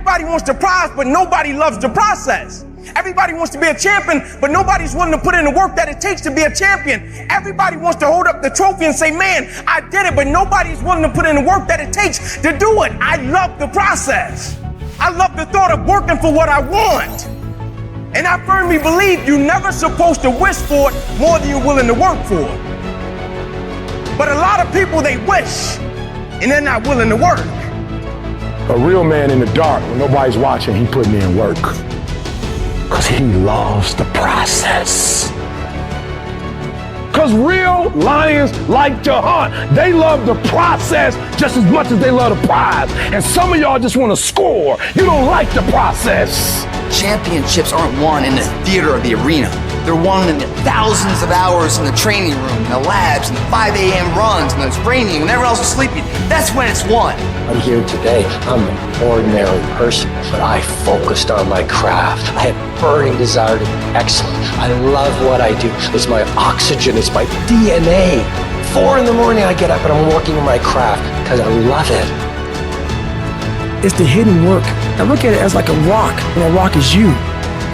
Everybody wants the prize, but nobody loves the process. Everybody wants to be a champion, but nobody's willing to put in the work that it takes to be a champion. Everybody wants to hold up the trophy and say, man, I did it, but nobody's willing to put in the work that it takes to do it. I love the process. I love the thought of working for what I want. And I firmly believe you're never supposed to wish for it more than you're willing to work for it. But a lot of people, they wish, and they're not willing to work. A real man in the dark, when nobody's watching, he putting in work. Because he loves the process. Because real lions like to hunt. They love the process just as much as they love the prize. And some of y'all just want to score. You don't like the process. Championships aren't won in the theater or the arena. They're won in the thousands of hours in the training room, in the labs, in the 5 a.m. runs, and the training when everyone else is sleeping. That's when it's won. I'm here today. I'm an ordinary person, but I focused on my craft. I had burning desire to be excellent. I love what I do. It's my oxygen. It's my DNA. 4 in the morning I get up and I'm working on my craft because I love it. It's the hidden work. Now look at it as like a rock, and a rock is you.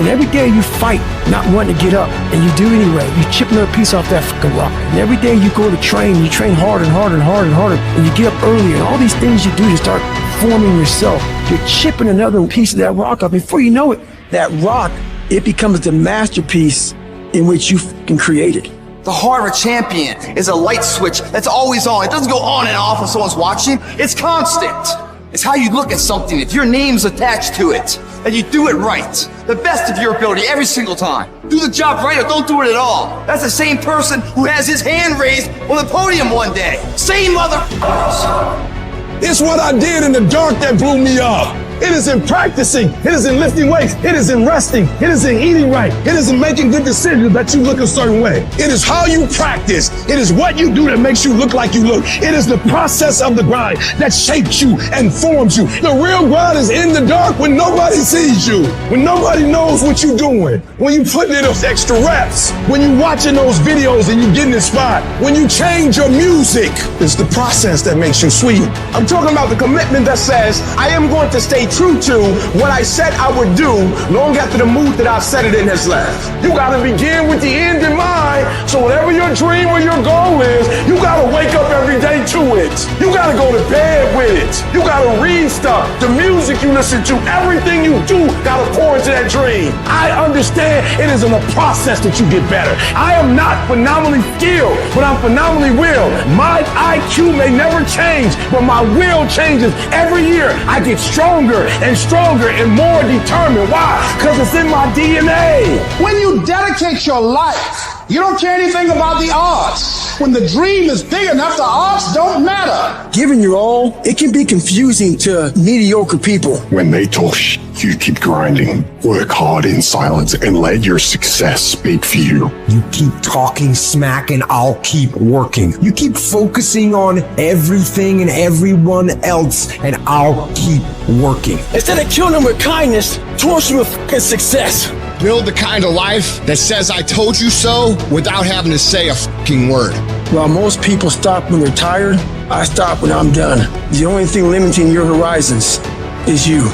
And every day you fight, not wanting to get up, and you do anyway. You chip another piece off that fucking rock. And every day you go to train, you train harder and harder and harder and harder, and you get up early, and all these things you do to start forming yourself. You're chipping another piece of that rock up. Before you know it, that rock, it becomes the masterpiece in which you fucking created. The heart of a champion is a light switch that's always on. It doesn't go on and off when someone's watching. It's constant. It's how you look at something. If your name's attached to it, and you do it right, the best of your ability every single time. Do the job right or don't do it at all. That's the same person who has his hand raised on the podium one day. Same motherfuckers. It's what I did in the dark that blew me up. It is in practicing. It is in lifting weights. It is in resting. It is in eating right. It is in making good decisions that you look a certain way. It is how you practice. It is what you do that makes you look like you look. It is the process of the grind that shapes you and forms you. The real grind is in the dark when nobody sees you, when nobody knows what you're doing, when you putting in those extra reps, when you watching those videos and you getting inspired, when you change your music. It's the process that makes you sweet. I'm talking about the commitment that says, I am going to stay true to what I said I would do long after the mood that I've set it in has left. You gotta begin with the end in mind, so whatever your dream or your goal is, you gotta wake up every day to it. You gotta go to bed with it. You gotta read stuff, the music you listen to, everything you do gotta pour into that dream. I understand it is in the process that you get better. I am not phenomenally skilled, but I'm phenomenally willed. My IQ may never change, but my will changes every year. I get stronger and stronger and more determined. Why? Because it's in my DNA. When you dedicate your life, you don't care anything about the odds. When the dream is big enough, the odds don't matter. Giving your all, it can be confusing to mediocre people. When they talk shit, you keep grinding. Work hard in silence and let your success speak for you. You keep talking smack and I'll keep working. You keep focusing on everything and everyone else and I'll keep working. Instead of killing them with kindness, torch them with fucking success. Build the kind of life that says I told you so without having to say a fucking word. While most people stop when they're tired, I stop when I'm done. The only thing limiting your horizons is you.